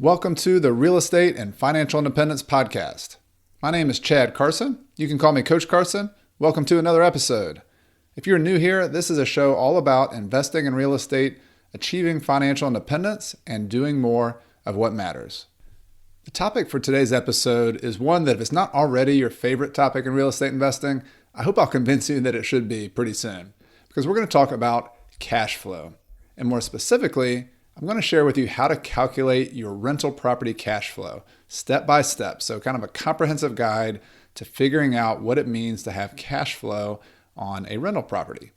Welcome to the Real Estate and Financial Independence Podcast. My name is Chad Carson. You can call me Coach Carson. Welcome to another episode. If you're new here, this is a show all about investing in real estate, achieving financial independence, and doing more of what matters. The topic for today's episode is one that if it's not already your favorite topic in real estate investing, I hope I'll convince you that it should be pretty soon, because we're going to talk about cash flow. And more specifically, I'm going to share with you how to calculate your rental property cash flow step by step. So kind of a comprehensive guide to figuring out what it means to have cash flow on a rental property.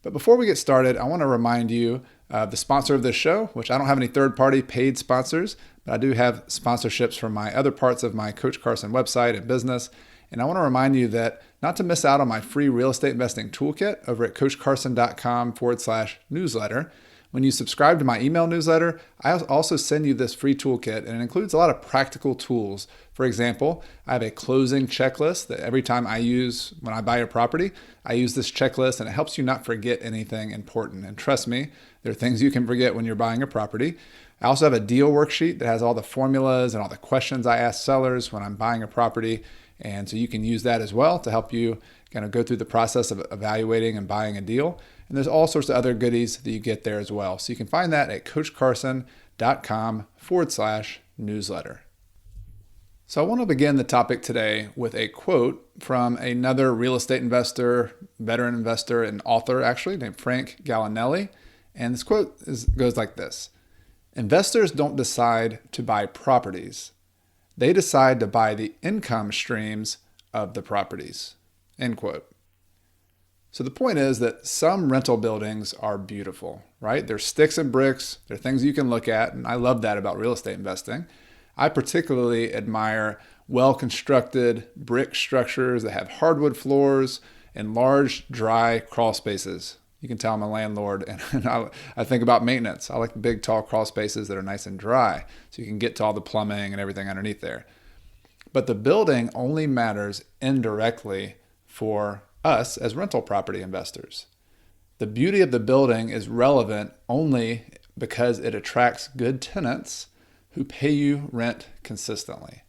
But before we get started, I want to remind you of the sponsor of this show, which I don't have any third-party paid sponsors, but I do have sponsorships from my other parts of my Coach Carson website and business. And I want to remind you that not to miss out on my free real estate investing toolkit over at coachcarson.com/newsletter. When you subscribe to my email newsletter, I also send you this free toolkit, and it includes a lot of practical tools. For example, I have a closing checklist that every time I use when I buy a property, I use this checklist, and it helps you not forget anything important. And trust me, there are things you can forget when you're buying a property. I also have a deal worksheet that has all the formulas and all the questions I ask sellers when I'm buying a property. And so you can use that as well to help you kind of go through the process of evaluating and buying a deal. And there's all sorts of other goodies that you get there as well. So you can find that at coachcarson.com/newsletter. So I want to begin the topic today with a quote from another real estate investor, veteran investor, and author actually, named Frank Gallinelli. And this quote goes like this: "Investors don't decide to buy properties. They decide to buy the income streams of the properties." End quote. So the point is that some rental buildings are beautiful, right? They're sticks and bricks. They're things you can look at, and I love that about real estate investing. I particularly admire well-constructed brick structures that have hardwood floors and large, dry crawl spaces. You can tell I'm a landlord, and I think about maintenance. I like big, tall crawl spaces that are nice and dry, so you can get to all the plumbing and everything underneath there. But the building only matters indirectly for us as rental property investors. The beauty of the building is relevant only because it attracts good tenants who pay you rent consistently.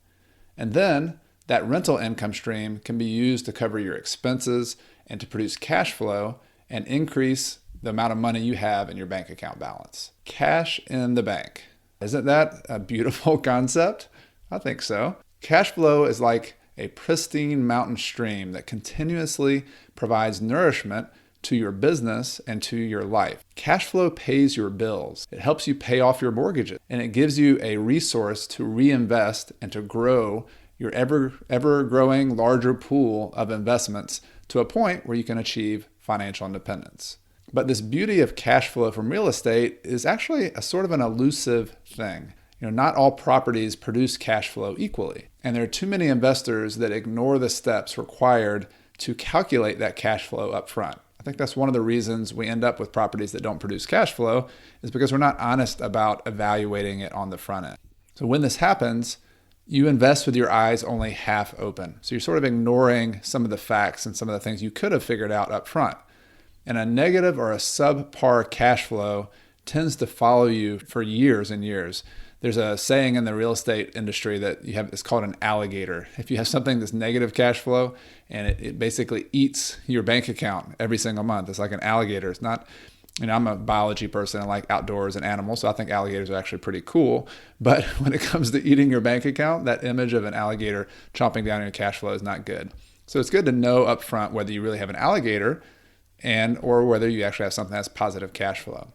And then that rental income stream can be used to cover your expenses and to produce cash flow and increase the amount of money you have in your bank account balance. Cash in the bank. Isn't that a beautiful concept? I think so. Cash flow is like a pristine mountain stream that continuously provides nourishment to your business and to your life. Cash flow pays your bills. It helps you pay off your mortgages, and it gives you a resource to reinvest and to grow your ever growing larger pool of investments to a point where you can achieve financial independence. But this beauty of cash flow from real estate is actually a sort of an elusive thing. Not all properties produce cash flow equally. And there are too many investors that ignore the steps required to calculate that cash flow up front. I think that's one of the reasons we end up with properties that don't produce cash flow, is because we're not honest about evaluating it on the front end. So when this happens, you invest with your eyes only half open. So you're sort of ignoring some of the facts and some of the things you could have figured out up front. And a negative or a subpar cash flow tends to follow you for years and years. There's a saying in the real estate industry that it's called an alligator. If you have something that's negative cash flow and it basically eats your bank account every single month, it's like an alligator. It's not, I'm a biology person. I like outdoors and animals, so I think alligators are actually pretty cool. But when it comes to eating your bank account, that image of an alligator chomping down on your cash flow is not good. So it's good to know up front whether you really have an alligator or whether you actually have something that has positive cash flow.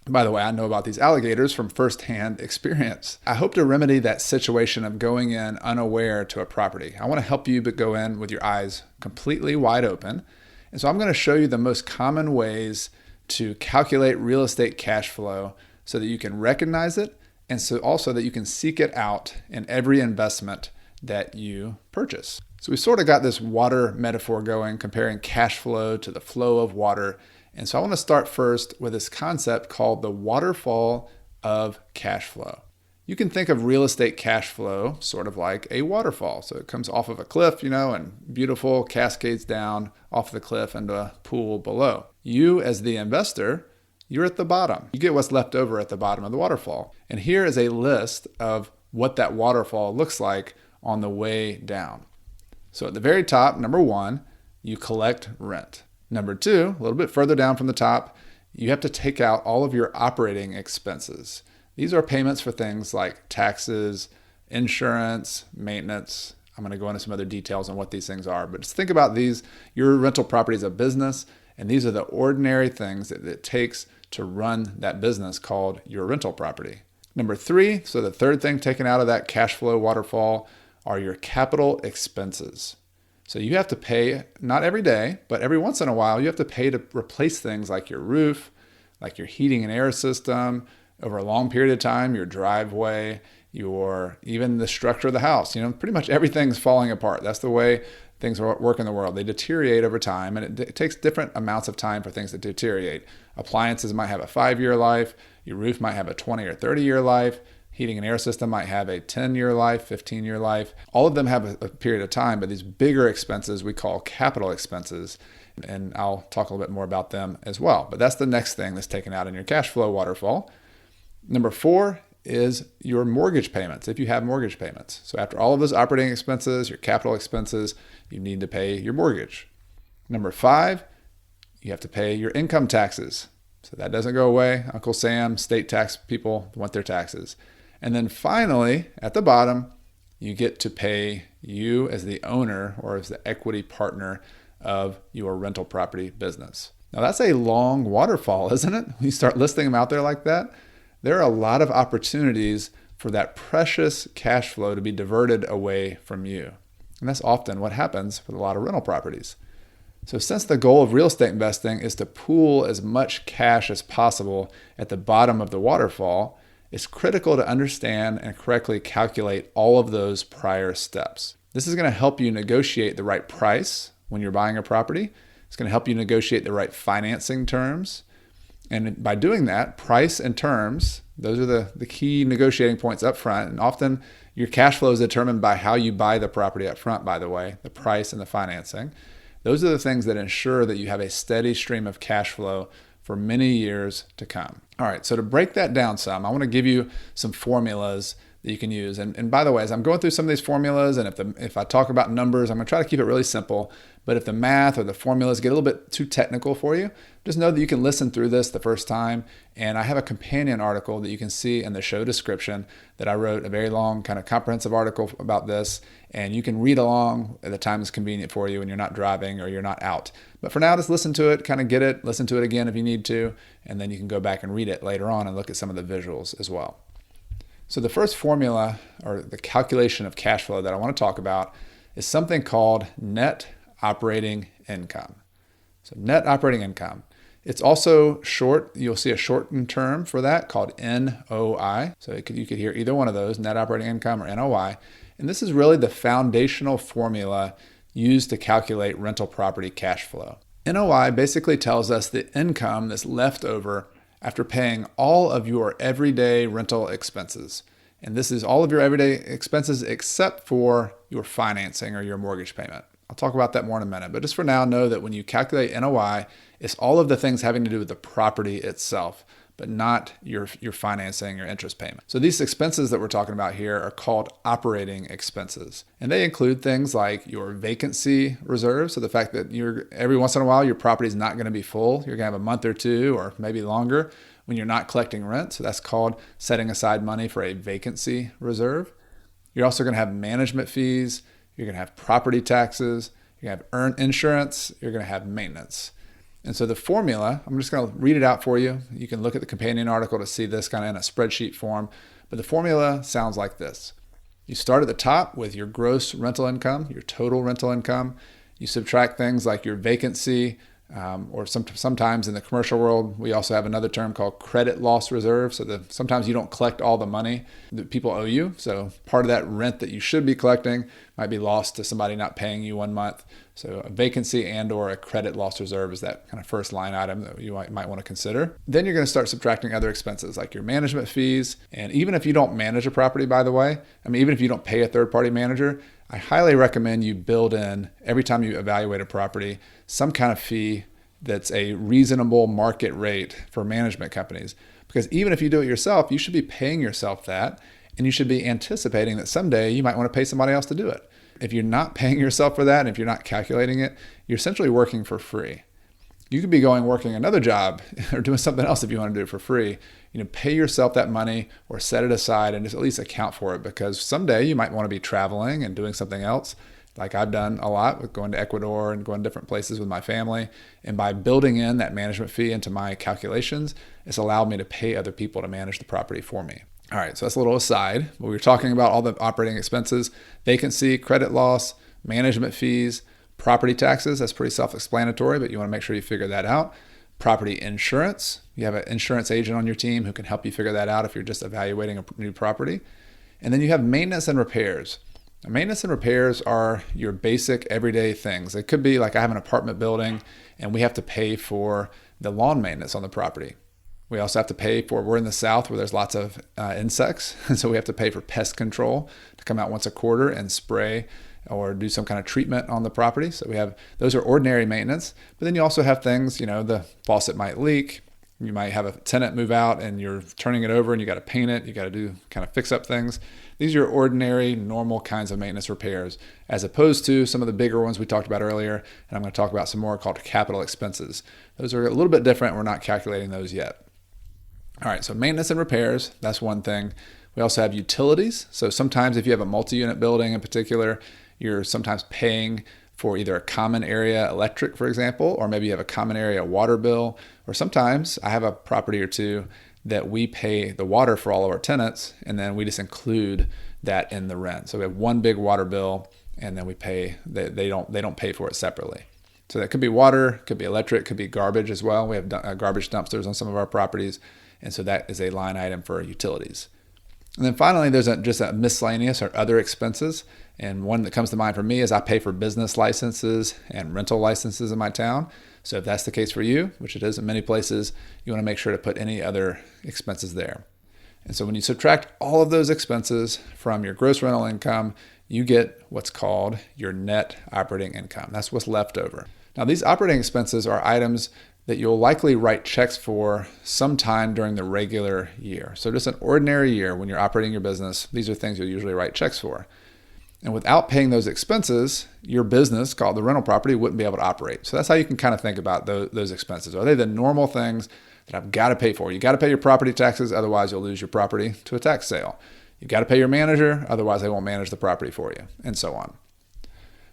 By the way, I know about these alligators from firsthand experience. I hope to remedy that situation of going in unaware to a property. I want to help you but go in with your eyes completely wide open. And so I'm going to show you the most common ways to calculate real estate cash flow so that you can recognize it, and so also that you can seek it out in every investment that you purchase. So we sort of got this water metaphor going, comparing cash flow to the flow of water. And so I want to start first with this concept called the waterfall of cash flow. You can think of real estate cash flow sort of like a waterfall. So it comes off of a cliff, and beautiful cascades down off the cliff into a pool below. You, as the investor, you're at the bottom. You get what's left over at the bottom of the waterfall. And here is a list of what that waterfall looks like on the way down. So at the very top, number 1, you collect rent. Number 2, a little bit further down from the top, you have to take out all of your operating expenses. These are payments for things like taxes, insurance, maintenance. I'm going to go into some other details on what these things are, but just think about these. Your rental property is a business, and these are the ordinary things that it takes to run that business called your rental property. Number 3, so the third thing taken out of that cash flow waterfall are your capital expenses. So you have to pay, not every day, but every once in a while, you have to pay to replace things like your roof, like your heating and air system, over a long period of time, your driveway, even the structure of the house. Pretty much everything's falling apart. That's the way things work in the world. They deteriorate over time, and it takes different amounts of time for things to deteriorate. Appliances might have a 5-year life. Your roof might have a 20 or 30-year life. Heating and air system might have a 10-year life, 15-year life. All of them have a period of time, but these bigger expenses we call capital expenses, and I'll talk a little bit more about them as well. But that's the next thing that's taken out in your cash flow waterfall. Number 4 is your mortgage payments, if you have mortgage payments. So after all of those operating expenses, your capital expenses, you need to pay your mortgage. Number 5, you have to pay your income taxes. So that doesn't go away. Uncle Sam, state tax people want their taxes. And then finally, at the bottom, you get to pay you as the owner or as the equity partner of your rental property business. Now that's a long waterfall, isn't it? When you start listing them out there like that, there are a lot of opportunities for that precious cash flow to be diverted away from you. And that's often what happens with a lot of rental properties. So since the goal of real estate investing is to pool as much cash as possible at the bottom of the waterfall, it's critical to understand and correctly calculate all of those prior steps. This is going to help you negotiate the right price when you're buying a property. It's going to help you negotiate the right financing terms. And by doing that, price and terms, those are the key negotiating points up front. And often your cash flow is determined by how you buy the property up front, by the way, the price and the financing. Those are the things that ensure that you have a steady stream of cash flow for many years to come. All right, so to break that down some, I want to give you some formulas that you can use. And by the way, as I'm going through some of these formulas, and if I talk about numbers, I'm going to try to keep it really simple. But if the math or the formulas get a little bit too technical for you, just know that you can listen through this the first time. And I have a companion article that you can see in the show description that I wrote, a very long kind of comprehensive article about this. And you can read along at the time that's convenient for you when you're not driving or you're not out. But for now, just listen to it, kind of get it, listen to it again if you need to, and then you can go back and read it later on and look at some of the visuals as well. So the first formula, or the calculation of cash flow that I want to talk about, is something called net operating income. So net operating income. It's also short. You'll see a shortened term for that called NOI. So you could hear either one of those, net operating income or NOI. And this is really the foundational formula used to calculate rental property cash flow. NOI basically tells us the income that's left over after paying all of your everyday rental expenses. And this is all of your everyday expenses except for your financing or your mortgage payment. I'll talk about that more in a minute, but just for now, know that when you calculate NOI, it's all of the things having to do with the property itself, but not your financing or interest payment. So these expenses that we're talking about here are called operating expenses. And they include things like your vacancy reserve. So the fact that every once in a while, your property is not going to be full. You're going to have a month or two or maybe longer when you're not collecting rent. So that's called setting aside money for a vacancy reserve. You're also going to have management fees. You're going to have property taxes. You're going to have earned insurance. You're going to have maintenance. And so the formula, I'm just going to read it out for you. You can look at the companion article to see this kind of in a spreadsheet form. But the formula sounds like this. You start at the top with your gross rental income, your total rental income. You subtract things like your vacancy, or sometimes in the commercial world, we also have another term called credit loss reserve. So sometimes you don't collect all the money that people owe you. So part of that rent that you should be collecting might be lost to somebody not paying you 1 month. So a vacancy and or a credit loss reserve is that kind of first line item that you might want to consider. Then you're going to start subtracting other expenses like your management fees. And even if you don't manage a property, by the way, even if you don't pay a third-party manager, I highly recommend you build in, every time you evaluate a property, some kind of fee that's a reasonable market rate for management companies. Because even if you do it yourself, you should be paying yourself that, and you should be anticipating that someday you might want to pay somebody else to do it. If you're not paying yourself for that, and if you're not calculating it, you're essentially working for free. You could be working another job or doing something else if you want to do it for free. Pay yourself that money or set it aside and just at least account for it, because someday you might want to be traveling and doing something else, like I've done a lot with going to Ecuador and going to different places with my family. And by building in that management fee into my calculations, it's allowed me to pay other people to manage the property for me. All right, so that's a little aside. We were talking about all the operating expenses: vacancy, credit loss, management fees, property taxes. That's pretty self-explanatory, but you want to make sure you figure that out. Property insurance. You have an insurance agent on your team who can help you figure that out if you're just evaluating a new property. And then you have maintenance and repairs. Now, maintenance and repairs are your basic everyday things. It could be like I have an apartment building and we have to pay for the lawn maintenance on the property. We also have to pay for, we're in the South where there's lots of insects, and so we have to pay for pest control to come out once a quarter and spray or do some kind of treatment on the property. So those are ordinary maintenance. But then you also have things, the faucet might leak. You might have a tenant move out and you're turning it over and you got to paint it. You got to do kind of fix up things. These are ordinary, normal kinds of maintenance repairs, as opposed to some of the bigger ones we talked about earlier. And I'm going to talk about some more called capital expenses. Those are a little bit different. We're not calculating those yet. All right, so maintenance and repairs, that's one thing. We also have utilities. So sometimes if you have a multi-unit building in particular, you're sometimes paying for either a common area electric, for example, or maybe you have a common area water bill. Or sometimes I have a property or two that we pay the water for all of our tenants, and then we just include that in the rent. So we have one big water bill, and then we pay, they don't pay for it separately. So that could be water, could be electric, could be garbage as well. We have garbage dumpsters on some of our properties, and so that is a line item for utilities. And then finally, there's just a miscellaneous or other expenses. And one that comes to mind for me is I pay for business licenses and rental licenses in my town. So if that's the case for you, which it is in many places, you want to make sure to put any other expenses there. And so when you subtract all of those expenses from your gross rental income, you get what's called your net operating income. That's what's left over. Now, these operating expenses are items that you'll likely write checks for sometime during the regular year. So just an ordinary year when you're operating your business, these are things you'll usually write checks for. And without paying those expenses, your business, called the rental property, wouldn't be able to operate. So that's how you can kind of think about those expenses. Are they the normal things that I've got to pay for? You got to pay your property taxes, otherwise you'll lose your property to a tax sale. You've got to pay your manager, otherwise they won't manage the property for you, and so on.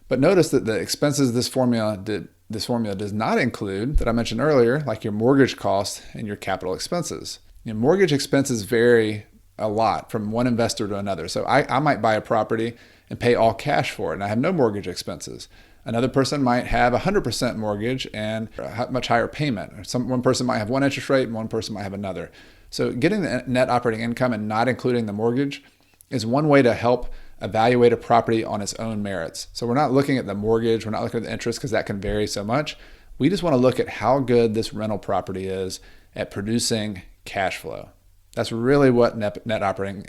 But notice that the expenses this formula does not include, that I mentioned earlier, like your mortgage costs and your capital expenses. Mortgage expenses vary a lot from one investor to another. So I might buy a property and pay all cash for it, and I have no mortgage expenses. Another person might have 100% mortgage and a much higher payment. One person might have one interest rate and one person might have another. So getting the net operating income and not including the mortgage is one way to help evaluate a property on its own merits. So we're not looking at the mortgage, we're not looking at the interest because that can vary so much. We just want to look at how good this rental property is at producing cash flow. That's really what net operating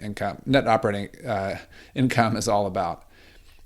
income is all about.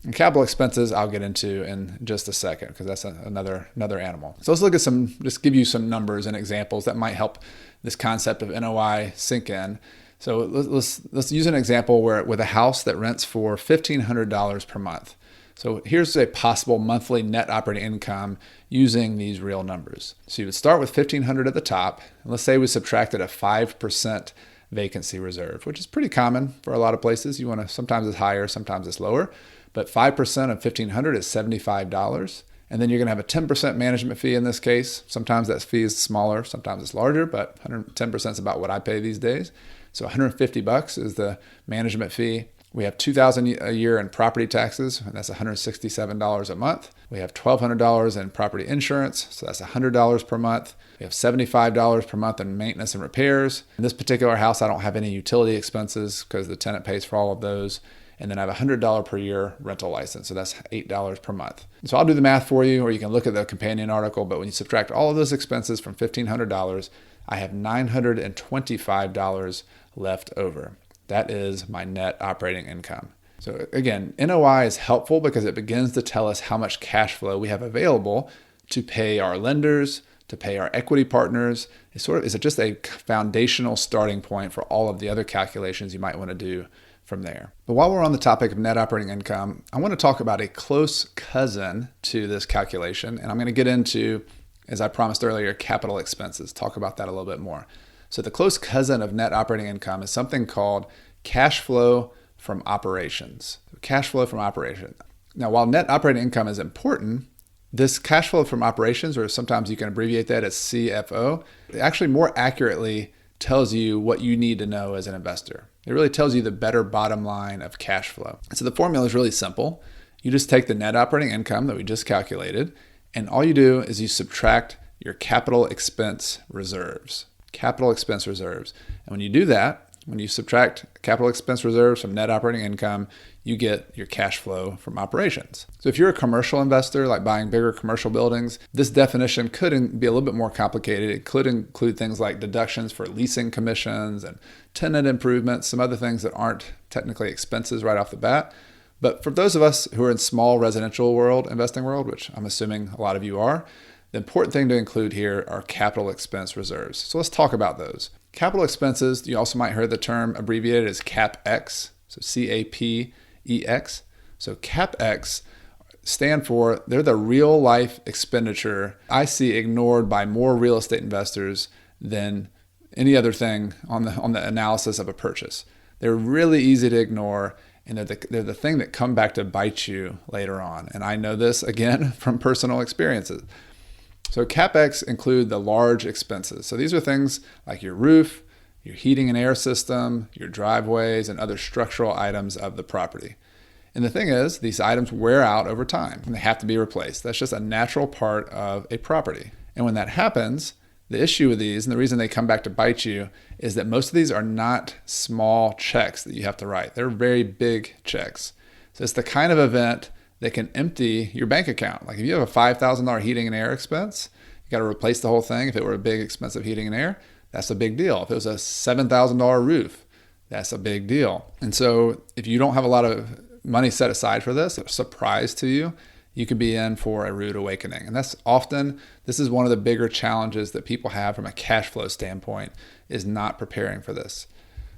And capital expenses I'll get into in just a second because that's another animal. So let's look at just give you some numbers and examples that might help this concept of NOI sink in. So let's use an example with a house that rents for $1,500 per month. So here's a possible monthly net operating income using these real numbers. So you would start with $1,500 at the top. And let's say we subtracted a 5% vacancy reserve, which is pretty common for a lot of places. You want to, sometimes it's higher, sometimes it's lower, but 5% of $1,500 is $75. And then you're going to have a 10% management fee in this case. Sometimes that fee is smaller, sometimes it's larger, but 110% is about what I pay these days. So $150 is the management fee. We have $2,000 a year in property taxes, and that's $167 a month. We have $1,200 in property insurance, so that's $100 per month. We have $75 per month in maintenance and repairs. In this particular house, I don't have any utility expenses because the tenant pays for all of those. And then I have a $100 per year rental license, so that's $8 per month. So I'll do the math for you, or you can look at the companion article, but when you subtract all of those expenses from $1,500, I have $925 left over. That is my net operating income. So again, NOI is helpful because it begins to tell us how much cash flow we have available to pay our lenders, to pay our equity partners. It's just a foundational starting point for all of the other calculations you might want to do from there. But while we're on the topic of net operating income, I want to talk about a close cousin to this calculation. And I'm going to get into, as I promised earlier, capital expenses. Talk about that a little bit more. So the close cousin of net operating income is something called cash flow from operations. Cash flow from operations. Now, while net operating income is important, this cash flow from operations, or sometimes you can abbreviate that as CFO, it actually more accurately tells you what you need to know as an investor. It really tells you the better bottom line of cash flow. So the formula is really simple. You just take the net operating income that we just calculated, and all you do is you subtract your capital expense reserves. Capital expense reserves. And when you do that, when you subtract capital expense reserves from net operating income, you get your cash flow from operations. So if you're a commercial investor, like buying bigger commercial buildings, this definition could be a little bit more complicated. It could include things like deductions for leasing commissions and tenant improvements, some other things that aren't technically expenses right off the bat. But for those of us who are in small residential world, investing world, which I'm assuming a lot of you are, the important thing to include here are capital expense reserves. So let's talk about those. Capital expenses, you also might hear the term abbreviated as CapEx, so CAPEX. So CapEx stand for, they're the real life expenditure I see ignored by more real estate investors than any other thing on the analysis of a purchase. They're really easy to ignore, and they're the thing that come back to bite you later on. And I know this, again, from personal experiences. So CapEx include the large expenses. So these are things like your roof, your heating and air system, your driveways, and other structural items of the property. And the thing is, these items wear out over time and they have to be replaced. That's just a natural part of a property. And when that happens, the issue with these, and the reason they come back to bite you, is that most of these are not small checks that you have to write. They're very big checks. So it's the kind of event that can empty your bank account. Like if you have a $5,000 heating and air expense, you got to replace the whole thing. If it were a big expensive heating and air, that's a big deal. If it was a $7,000 roof, that's a big deal. And so if you don't have a lot of money set aside for this, a surprise to you, you could be in for a rude awakening. And this is one of the bigger challenges that people have from a cash flow standpoint, is not preparing for this.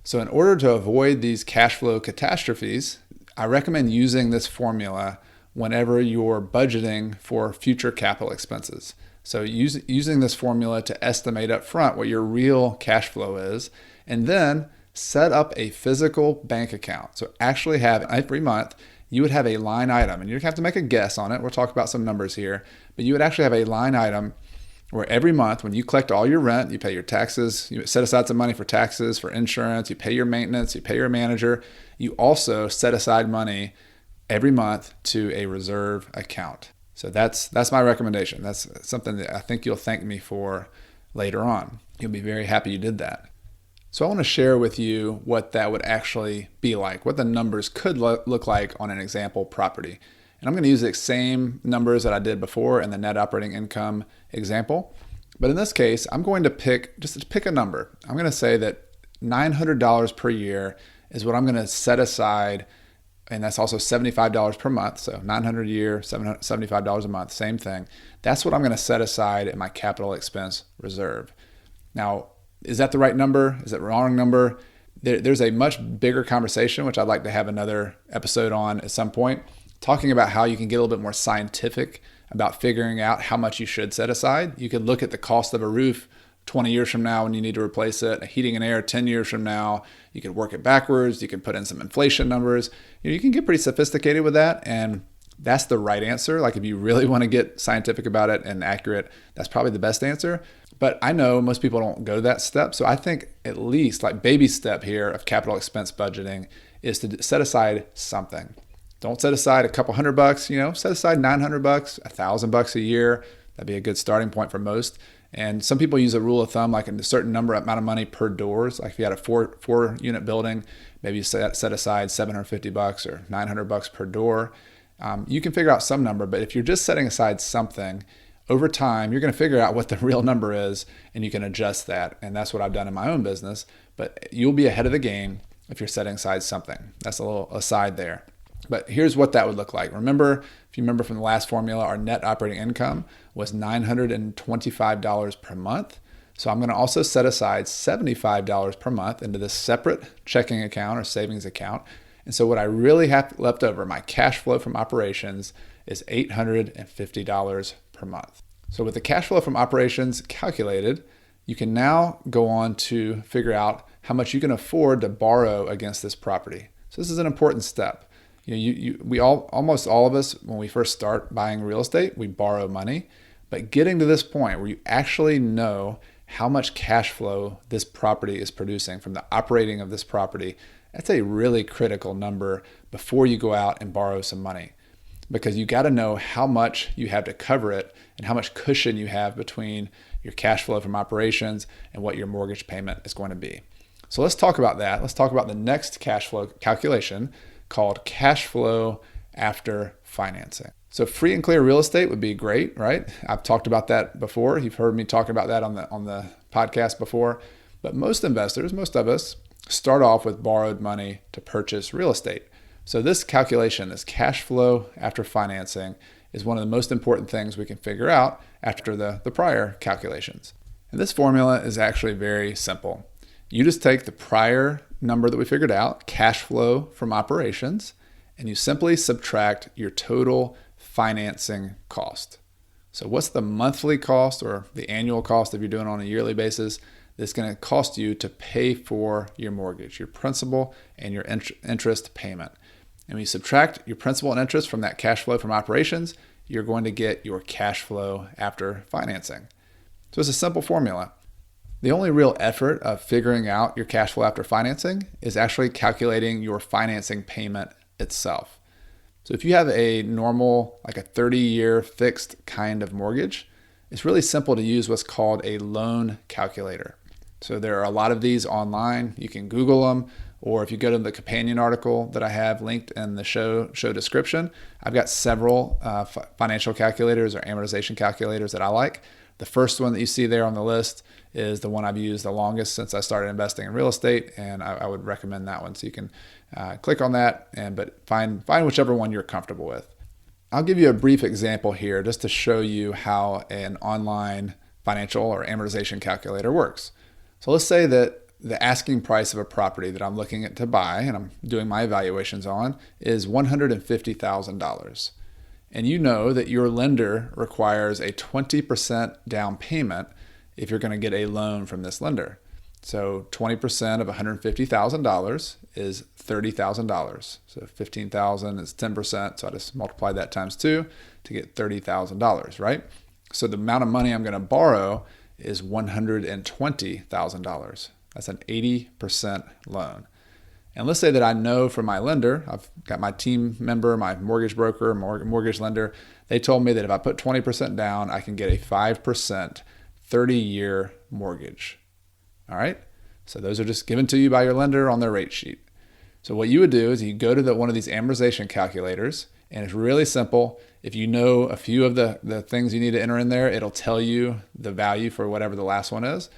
So in order to avoid these cash flow catastrophes, I recommend using this formula whenever you're budgeting for future capital expenses. So using this formula to estimate up front what your real cash flow is, and then set up a physical bank account. So actually have every month, you would have a line item, and you'd have to make a guess on it. We'll talk about some numbers here, but you would actually have a line item where every month when you collect all your rent, you pay your taxes, you set aside some money for taxes, for insurance, you pay your maintenance, you pay your manager. You also set aside money every month to a reserve account. So that's my recommendation. That's something that I think you'll thank me for later on. You'll be very happy you did that. So I want to share with you what that would actually be like, what the numbers could look like on an example property. And I'm going to use the same numbers that I did before in the net operating income example. But in this case, I'm going to pick a number. I'm going to say that $900 per year is what I'm going to set aside, and that's also $75 per month. So $900 a year, $75 a month, same thing. That's what I'm going to set aside in my capital expense reserve. Now, is that the right number? Is it the wrong number? There's a much bigger conversation, which I'd like to have another episode on at some point, talking about how you can get a little bit more scientific about figuring out how much you should set aside. You could look at the cost of a roof 20 years from now when you need to replace it, a heating and air 10 years from now. You can work it backwards. You can put in some inflation numbers. You can get pretty sophisticated with that, and that's the right answer. Like if you really want to get scientific about it and accurate, that's probably the best answer. But I know most people don't go that step. So I think at least like baby step here of capital expense budgeting is to set aside something. Don't set aside a couple $100, set aside $900, $1,000 a year. That'd be a good starting point for most. And some people use a rule of thumb, like a certain amount of money per doors. Like if you had a four unit building, maybe you set aside $750 or $900 per door. You can figure out some number, but if you're just setting aside something, over time, you're going to figure out what the real number is, and you can adjust that. And that's what I've done in my own business. But you'll be ahead of the game if you're setting aside something. That's a little aside there. But here's what that would look like. Remember, if you remember from the last formula, our net operating income was $925 per month. So I'm going to also set aside $75 per month into this separate checking account or savings account. And so what I really have left over, my cash flow from operations, is $850 per month. So with the cash flow from operations calculated, you can now go on to figure out how much you can afford to borrow against this property. So this is an important step. Almost all of us, when we first start buying real estate, we borrow money. But getting to this point where you actually know how much cash flow this property is producing from the operating of this property, that's a really critical number before you go out and borrow some money. Because you got to know how much you have to cover it and how much cushion you have between your cash flow from operations and what your mortgage payment is going to be. So let's talk about that. Let's talk about the next cash flow calculation called cash flow after financing. So free and clear real estate would be great, right? I've talked about that before. You've heard me talk about that on the podcast before. But most investors, most of us, start off with borrowed money to purchase real estate. So this calculation, this cash flow after financing, is one of the most important things we can figure out after the prior calculations. And this formula is actually very simple. You just take the prior number that we figured out, cash flow from operations, and you simply subtract your total financing cost. So what's the monthly cost or the annual cost if you're doing it on a yearly basis that's going to cost you to pay for your mortgage, your principal and your interest payment? And when you subtract your principal and interest from that cash flow from operations, you're going to get your cash flow after financing. So it's a simple formula. The only real effort of figuring out your cash flow after financing is actually calculating your financing payment itself. So if you have a normal, like a 30-year fixed kind of mortgage, it's really simple to use what's called a loan calculator. So there are a lot of these online. You can Google them, or if you go to the companion article that I have linked in the show description, I've got several financial calculators or amortization calculators that I like. The first one that you see there on the list is the one I've used the longest since I started investing in real estate, and I would recommend that one. So you can click on that, but find whichever one you're comfortable with. I'll give you a brief example here just to show you how an online financial or amortization calculator works. So let's say that the asking price of a property that I'm looking at to buy and I'm doing my evaluations on is $150,000. And you know that your lender requires a 20% down payment if you're going to get a loan from this lender. So 20% of $150,000 is $30,000. So $15,000 is 10%. So I just multiply that times 2 to get $30,000, right? So the amount of money I'm going to borrow is $120,000. That's an 80% loan. And let's say that I know from my lender, I've got my team member, my mortgage broker, mortgage lender, they told me that if I put 20% down, I can get a 5% 30-year mortgage. All right? So those are just given to you by your lender on their rate sheet. So what you would do is you go to one of these amortization calculators, and it's really simple. If you know a few of the things you need to enter in there, it'll tell you the value for whatever the last one is.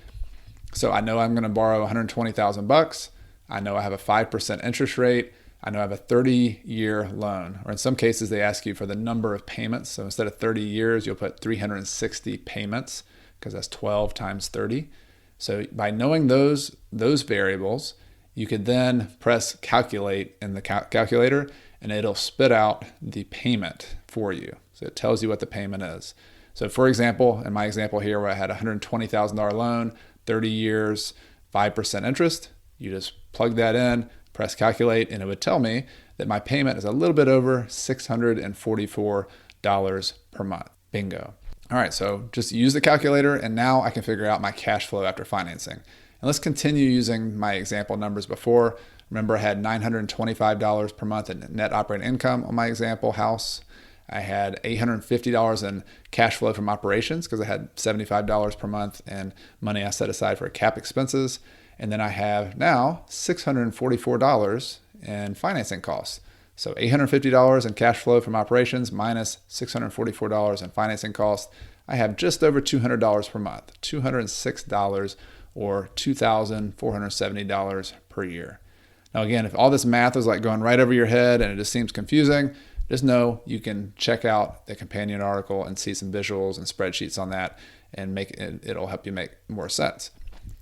So I know I'm going to borrow $120,000. I know I have a 5% interest rate. I know I have a 30-year loan, or in some cases they ask you for the number of payments. So instead of 30 years, you'll put 360 payments because that's 12 times 30. So by knowing those variables, you could then press calculate in the calculator and it'll spit out the payment for you. So it tells you what the payment is. So for example, in my example here where I had a $120,000 loan, 30 years, 5% interest, you just plug that in, press calculate, and it would tell me that my payment is a little bit over $644 per month. Bingo. All right, so just use the calculator, and now I can figure out my cash flow after financing. And let's continue using my example numbers before. Remember, I had $925 per month in net operating income on my example house. I had $850 in cash flow from operations because I had $75 per month in money I set aside for cap expenses. And then I have now $644 in financing costs. So $850 in cash flow from operations minus $644 in financing costs. I have just over $200 per month, $206 or $2,470 per year. Now, again, if all this math is like going right over your head and it just seems confusing, just know you can check out the companion article and see some visuals and spreadsheets on that, and it'll help you make more sense.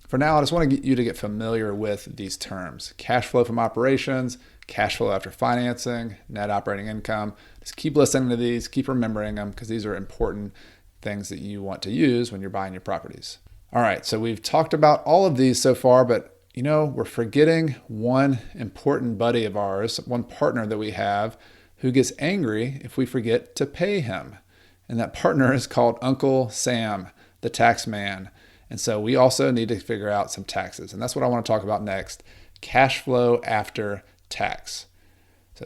For now, I just want to get you to get familiar with these terms: cash flow from operations, cash flow after financing, net operating income. Just keep listening to these, keep remembering them, because these are important things that you want to use when you're buying your properties. All right, so we've talked about all of these so far, but we're forgetting one important buddy of ours, one partner that we have who gets angry if we forget to pay him. And that partner is called Uncle Sam, the tax man. And so we also need to figure out some taxes. And that's what I want to talk about next: cash flow after tax.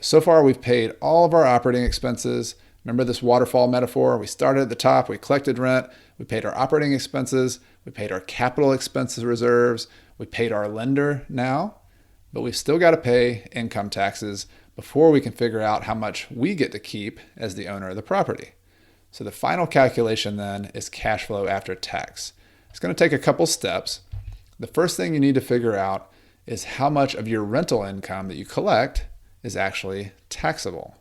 So far we've paid all of our operating expenses. Remember this waterfall metaphor? We started at the top, we collected rent, we paid our operating expenses, we paid our capital expenses reserves, we paid our lender now, but we've still got to pay income taxes before we can figure out how much we get to keep as the owner of the property. So the final calculation then is cash flow after tax. It's going to take a couple steps. The first thing you need to figure out is how much of your rental income that you collect is actually taxable.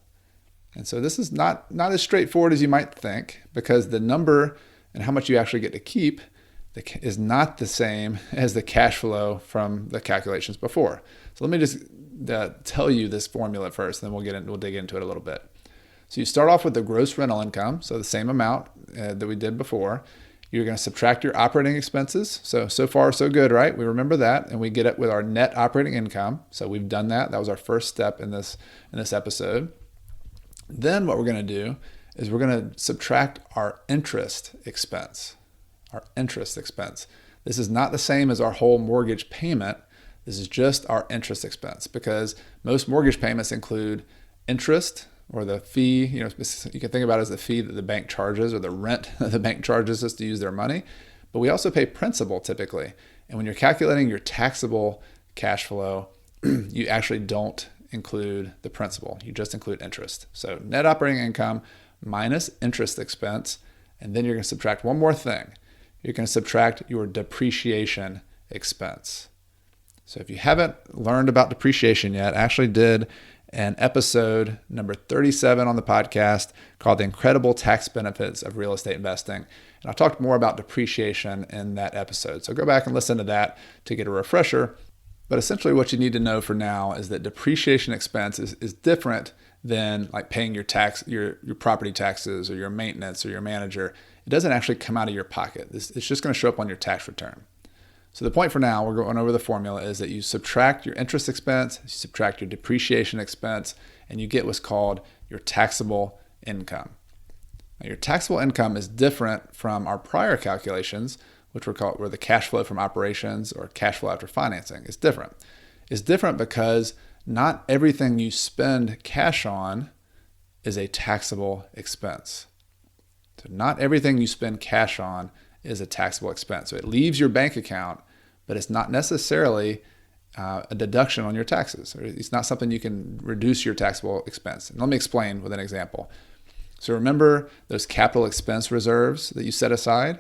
And so this is not as straightforward as you might think, because the number and how much you actually get to keep is not the same as the cash flow from the calculations before. So let me just tell you this formula first, and then we'll dig into it a little bit. So you start off with the gross rental income, so the same amount that we did before. You're going to subtract your operating expenses. So far, so good, right? We remember that, and we get it with our net operating income. So we've done that. That was our first step in this episode. Then what we're going to do is we're going to subtract our interest expense. Our interest expense. This is not the same as our whole mortgage payment. This is just our interest expense, because most mortgage payments include interest, or the fee. You can think about it as the fee that the bank charges, or the rent that the bank charges us to use their money. But we also pay principal typically. And when you're calculating your taxable cash flow, you actually don't include the principal. You just include interest. So net operating income minus interest expense. And then you're going to subtract one more thing. You're going to subtract your depreciation expense. So if you haven't learned about depreciation yet, I actually did an episode number 37 on the podcast called The Incredible Tax Benefits of Real Estate Investing. And I talked more about depreciation in that episode. So go back and listen to that to get a refresher. But essentially what you need to know for now is that depreciation expense is different than like paying your property taxes or your maintenance or your manager. It doesn't actually come out of your pocket. It's just going to show up on your tax return. So the point for now, we're going over the formula, is that you subtract your interest expense, you subtract your depreciation expense, and you get what's called your taxable income. Now, your taxable income is different from our prior calculations, which were the cash flow from operations or cash flow after financing. It's different. It's different because not everything you spend cash on is a taxable expense. So not everything you spend cash on is a taxable expense. So it leaves your bank account, but it's not necessarily a deduction on your taxes. It's not something you can reduce your taxable expense. And let me explain with an example. So remember those capital expense reserves that you set aside?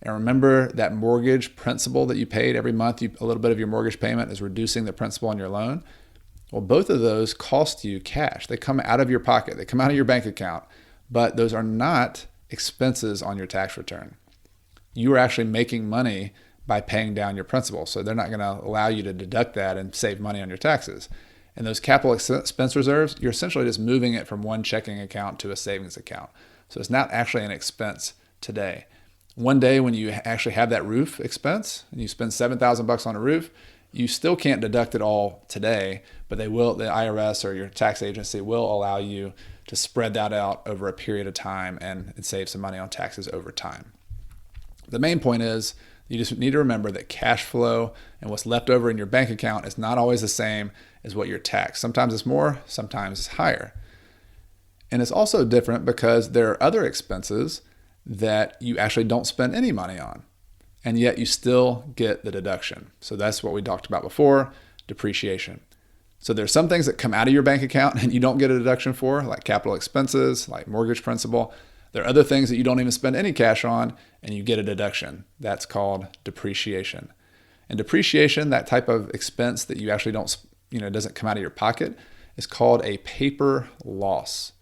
And remember that mortgage principal that you paid every month, a little bit of your mortgage payment is reducing the principal on your loan. Well, both of those cost you cash. They come out of your pocket. They come out of your bank account, but those are not expenses on your tax return. You are actually making money by paying down your principal. So they're not going to allow you to deduct that and save money on your taxes. And those capital expense reserves, you're essentially just moving it from one checking account to a savings account. So it's not actually an expense today. One day when you actually have that roof expense and you spend $7,000 on a roof, you still can't deduct it all today, but the IRS or your tax agency will allow you to spread that out over a period of time and save some money on taxes over time. The main point is you just need to remember that cash flow and what's left over in your bank account is not always the same as what you're taxed. Sometimes it's more, sometimes it's higher. And it's also different because there are other expenses that you actually don't spend any money on, and yet you still get the deduction. So that's what we talked about before, depreciation. So there's some things that come out of your bank account and you don't get a deduction for, like capital expenses, like mortgage principal. There are other things that you don't even spend any cash on and you get a deduction. That's called depreciation. And depreciation, that type of expense that you actually don't it doesn't come out of your pocket, is called a paper loss,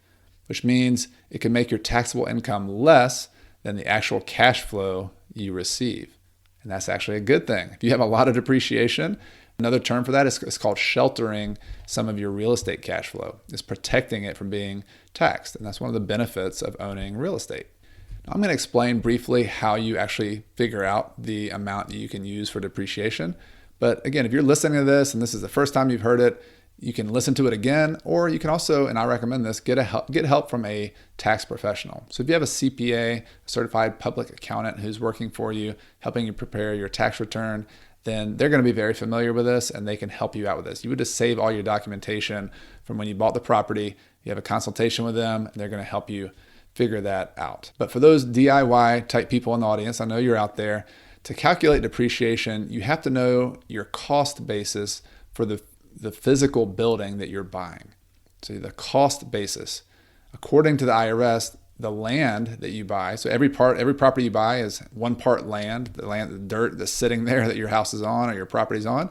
which means it can make your taxable income less than the actual cash flow you receive. And that's actually a good thing. If you have a lot of depreciation, another term for that is called sheltering some of your real estate cash flow. It's protecting it from being taxed. And that's one of the benefits of owning real estate. Now, I'm going to explain briefly how you actually figure out the amount that you can use for depreciation. But again, if you're listening to this and this is the first time you've heard it, you can listen to it again, or you can also, and I recommend this, get help from a tax professional. So if you have a CPA, a certified public accountant who's working for you, helping you prepare your tax return, then they're going to be very familiar with this and they can help you out with this. You would just save all your documentation from when you bought the property. You have a consultation with them, and they're going to help you figure that out. But for those DIY type people in the audience, I know you're out there, to calculate depreciation, you have to know your cost basis for the physical building that you're buying. So the cost basis. According to the IRS, the land that you buy, so every property you buy is one part land, the dirt that's sitting there that your house is on or your property's on,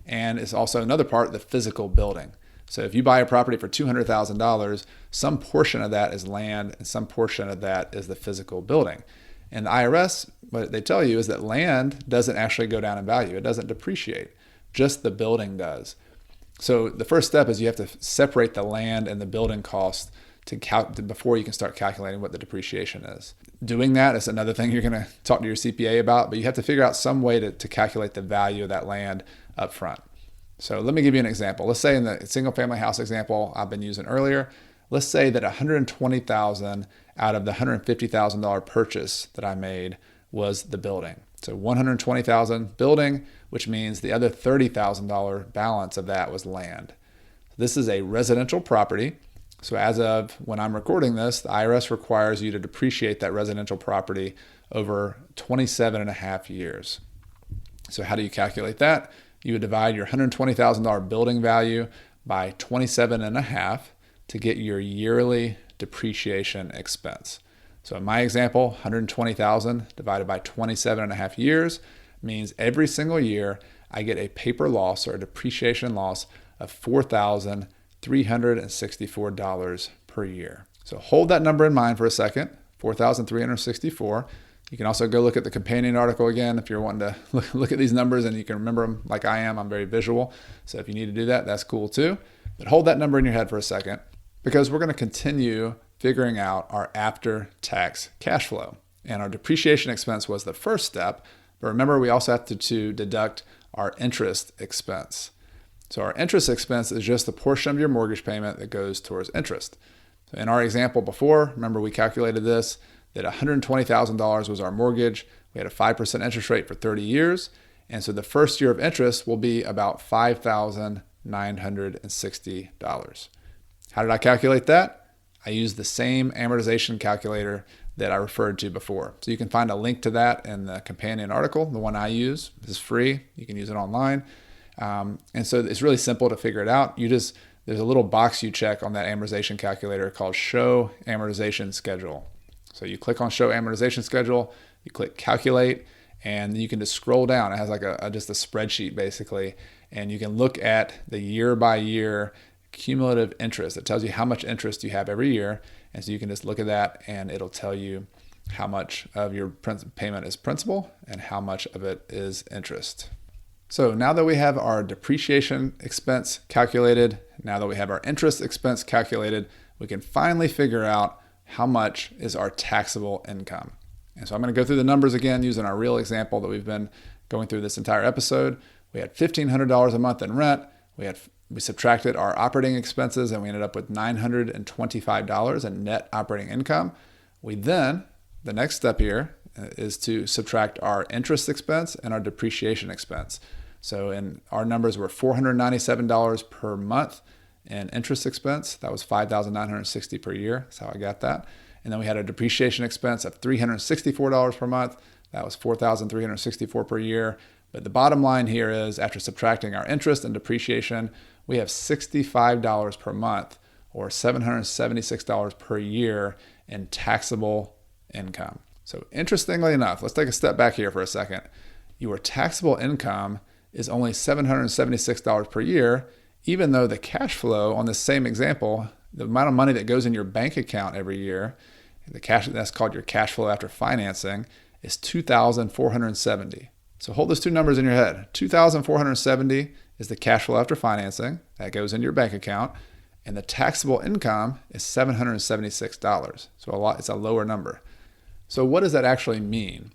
and it's also another part, the physical building. So if you buy a property for $200,000, some portion of that is land and some portion of that is the physical building. And the IRS, what they tell you is that land doesn't actually go down in value. It doesn't depreciate. Just the building does. So the first step is you have to separate the land and the building cost before you can start calculating what the depreciation is. Doing that is another thing you're going to talk to your CPA about, but you have to figure out some way to calculate the value of that land up front. So let me give you an example. Let's say in the single family house example I've been using earlier, let's say that $120,000 out of the $150,000 purchase that I made was the building. So $120,000 building, which means the other $30,000 balance of that was land. This is a residential property. So as of when I'm recording this, the IRS requires you to depreciate that residential property over 27 and a half years. So how do you calculate that? You would divide your $120,000 building value by 27 and a half to get your yearly depreciation expense. So in my example, $120,000 divided by 27 and a half years means every single year I get a paper loss or a depreciation loss of $4,364 per year. So hold that number in mind for a second, $4,364. You can also go look at the companion article again if you're wanting to look at these numbers and you can remember them like I am. I'm very visual. So if you need to do that, that's cool too. But hold that number in your head for a second, because we're going to continue figuring out our after-tax cash flow. And our depreciation expense was the first step. But remember, we also have to deduct our interest expense. So our interest expense is just the portion of your mortgage payment that goes towards interest. So in our example before, remember we calculated this, that $120,000 was our mortgage. We had a 5% interest rate for 30 years. And so the first year of interest will be about $5,960. How did I calculate that? I used the same amortization calculator that I referred to before. So you can find a link to that in the companion article. The one I use is free. You can use it online. And so it's really simple to figure it out. There's a little box you check on that amortization calculator called Show Amortization Schedule. So you click on Show Amortization Schedule, you click Calculate, and you can just scroll down. It has like just a spreadsheet basically, and you can look at the year by year cumulative interest. It tells you how much interest you have every year, and so you can just look at that and it'll tell you how much of your payment is principal and how much of it is interest. So now that we have our depreciation expense calculated, now that we have our interest expense calculated, we can finally figure out how much is our taxable income. And so I'm going to go through the numbers again using our real example that we've been going through this entire episode. We had $1,500 a month in rent. We subtracted our operating expenses and we ended up with $925 in net operating income. The next step here is to subtract our interest expense and our depreciation expense. So our numbers were $497 per month in interest expense. That was $5,960 per year. That's how I got that. And then we had a depreciation expense of $364 per month. That was $4,364 per year. But the bottom line here is, after subtracting our interest and depreciation, we have $65 per month or $776 per year in taxable income. So interestingly enough, let's take a step back here for a second. Your taxable income is only $776 per year, even though the cash flow on this same example, the amount of money that goes in your bank account every year, the cash that's called your cash flow after financing, is $2,470. So hold those two numbers in your head. $2,470 is the cash flow after financing that goes into your bank account, and the taxable income is $776. So it's a lower number. So what does that actually mean?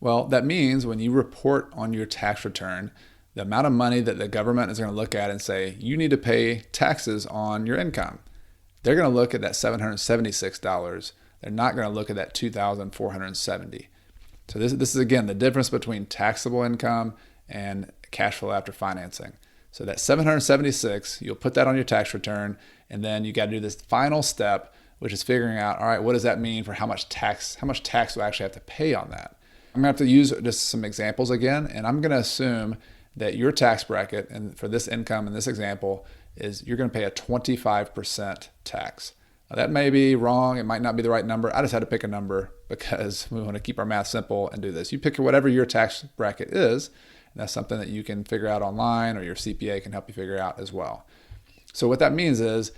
Well, that means when you report on your tax return, the amount of money that the government is going to look at and say, you need to pay taxes on your income. They're going to look at that $776. They're not going to look at that $2,470. So this is, again, the difference between taxable income and cash flow after financing. So that $776, you'll put that on your tax return, and then you got to do this final step, which is figuring out, all right, what does that mean for how much tax do I actually have to pay on that? I'm going to have to use just some examples again, and I'm going to assume that your tax bracket, and for this income in this example, is you're going to pay a 25% tax. Now, that may be wrong. It might not be the right number. I just had to pick a number because we want to keep our math simple and do this. You pick whatever your tax bracket is, and that's something that you can figure out online, or your CPA can help you figure out as well. So what that means is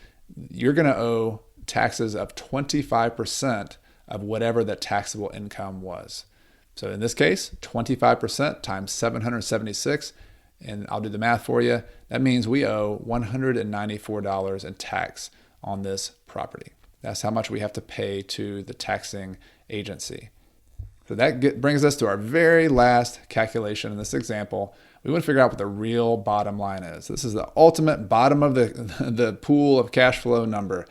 you're going to owe taxes of 25% of whatever that taxable income was. So in this case, 25% times 776, and I'll do the math for you. That means we owe $194 in tax on this property. That's how much we have to pay to the taxing agency. So that brings us to our very last calculation in this example. We want to figure out what the real bottom line is. This is the ultimate bottom of the pool of cash flow number.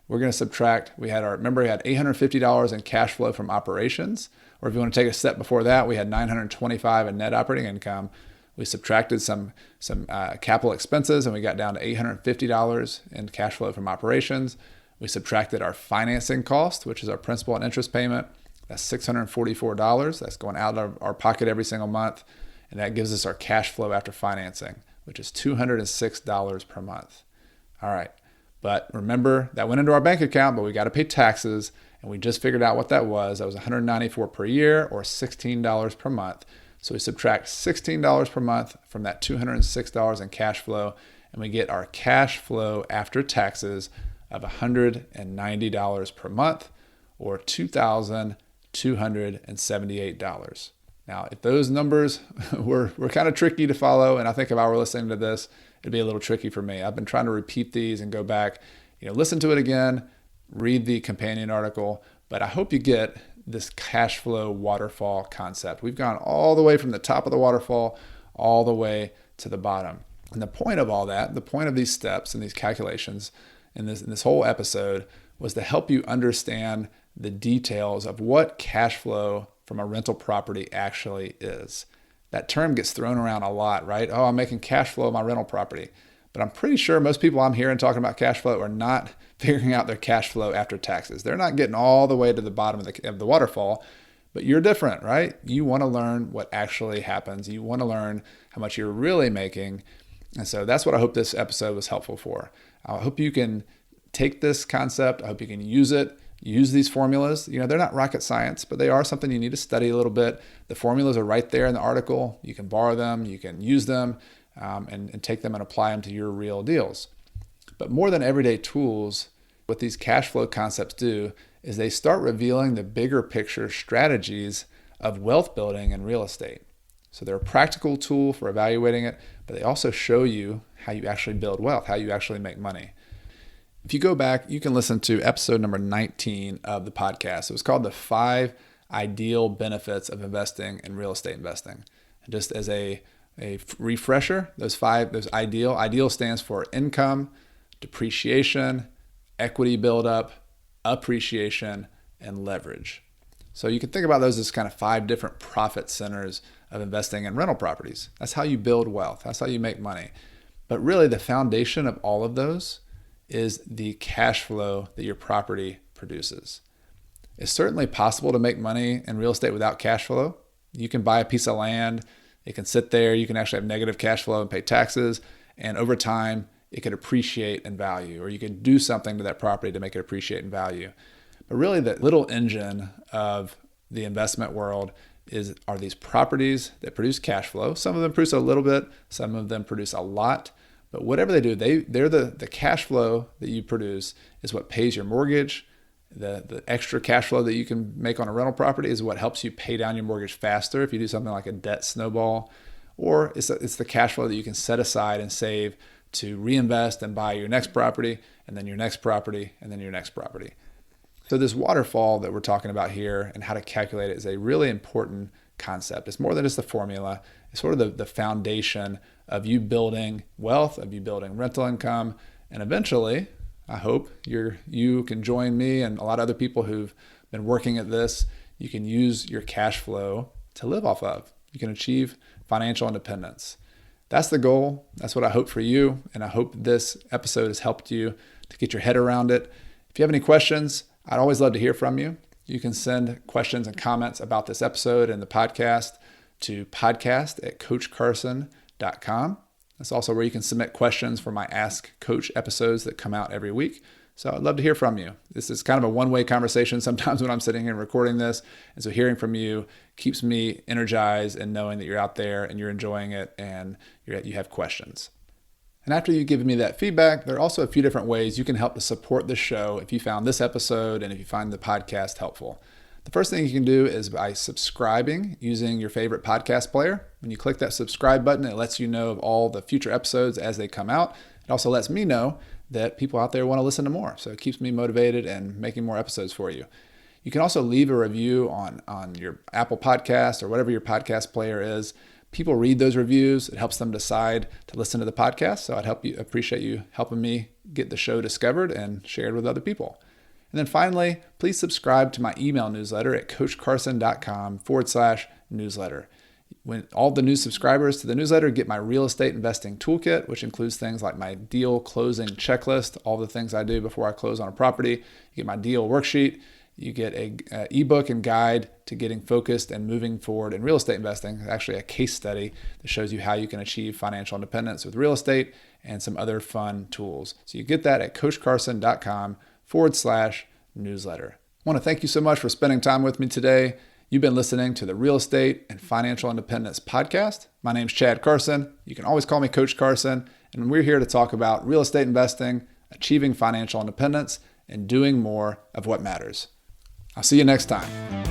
We're going to subtract, remember we had $850 in cash flow from operations, or if you want to take a step before that, we had $925 in net operating income. We subtracted some capital expenses, and we got down to $850 in cash flow from operations. We subtracted our financing cost, which is our principal and interest payment. That's $644. That's going out of our pocket every single month. And that gives us our cash flow after financing, which is $206 per month. All right. But remember, that went into our bank account, but we got to pay taxes. And we just figured out what that was. That was $194 per year, or $16 per month. So we subtract $16 per month from that $206 in cash flow, and we get our cash flow after taxes of $190 per month, or $2,278. Now, if those numbers were kind of tricky to follow, and I think if I were listening to this, it'd be a little tricky for me. I've been trying to repeat these and go back, listen to it again, read the companion article, but I hope you get this cash flow waterfall concept. We've gone all the way from the top of the waterfall all the way to the bottom. And the point of all that, the point of these steps and these calculations in this whole episode was to help you understand the details of what cash flow from a rental property actually is. That term gets thrown around a lot, right? Oh, I'm making cash flow of my rental property. But I'm pretty sure most people I'm hearing talking about cash flow are not figuring out their cash flow after taxes. They're not getting all the way to the bottom of the waterfall, but you're different, right? You want to learn what actually happens. You want to learn how much you're really making. And so that's what I hope this episode was helpful for. I hope you can take this concept. I hope you can use it. Use these formulas. They're not rocket science, but they are something you need to study a little bit. The formulas are right there in the article. You can borrow them. You can use them. And take them and apply them to your real deals. But more than everyday tools, what these cash flow concepts do is they start revealing the bigger picture strategies of wealth building in real estate. So they're a practical tool for evaluating it, but they also show you how you actually build wealth, how you actually make money. If you go back, you can listen to episode number 19 of the podcast. It was called The 5 Ideal Benefits of Investing in Real Estate Investing. And just as a refresher, those ideal stands for income, depreciation, equity buildup, appreciation, and leverage. So you can think about those as kind of 5 different profit centers of investing in rental properties. That's how you build wealth. That's how you make money. But really the foundation of all of those is the cash flow that your property produces. It's certainly possible to make money in real estate without cash flow. You can buy a piece of land. It can sit there. You can actually have negative cash flow and pay taxes. And over time, it could appreciate in value, or you can do something to that property to make it appreciate in value. But really the little engine of the investment world are these properties that produce cash flow. Some of them produce a little bit. Some of them produce a lot. But whatever they do, they're the cash flow that you produce is what pays your mortgage. The extra cash flow that you can make on a rental property is what helps you pay down your mortgage faster if you do something like a debt snowball. Or it's the cash flow that you can set aside and save to reinvest and buy your next property, and then your next property, and then your next property. So this waterfall that we're talking about here and how to calculate it is a really important concept. It's more than just a formula. It's sort of the foundation of you building wealth, of you building rental income, and eventually, I hope you can join me and a lot of other people who've been working at this. You can use your cash flow to live off of. You can achieve financial independence. That's the goal. That's what I hope for you. And I hope this episode has helped you to get your head around it. If you have any questions, I'd always love to hear from you. You can send questions and comments about this episode and the podcast to podcast@coachcarson.com. That's also where you can submit questions for my Ask Coach episodes that come out every week. So I'd love to hear from you. This is kind of a one-way conversation sometimes when I'm sitting here and recording this. And so hearing from you keeps me energized and knowing that you're out there and you're enjoying it and you have questions. And after you've given me that feedback, there are also a few different ways you can help to support the show if you found this episode and if you find the podcast helpful. The first thing you can do is by subscribing using your favorite podcast player. When you click that subscribe button, it lets you know of all the future episodes as they come out. It also lets me know that people out there want to listen to more. So it keeps me motivated and making more episodes for you. You can also leave a review on your Apple Podcast or whatever your podcast player is. People read those reviews. It helps them decide to listen to the podcast. So I'd appreciate you helping me get the show discovered and shared with other people. And then finally, please subscribe to my email newsletter at coachcarson.com/newsletter. When all the new subscribers to the newsletter get my real estate investing toolkit, which includes things like my deal closing checklist, all the things I do before I close on a property. You get my deal worksheet. You get a ebook and guide to getting focused and moving forward in real estate investing. Actually, a case study that shows you how you can achieve financial independence with real estate and some other fun tools. So you get that at coachcarson.com/newsletter. I want to thank you so much for spending time with me today. You've been listening to the Real Estate and Financial Independence Podcast. My name's Chad Carson. You can always call me Coach Carson, and we're here to talk about real estate investing, achieving financial independence, and doing more of what matters. I'll see you next time.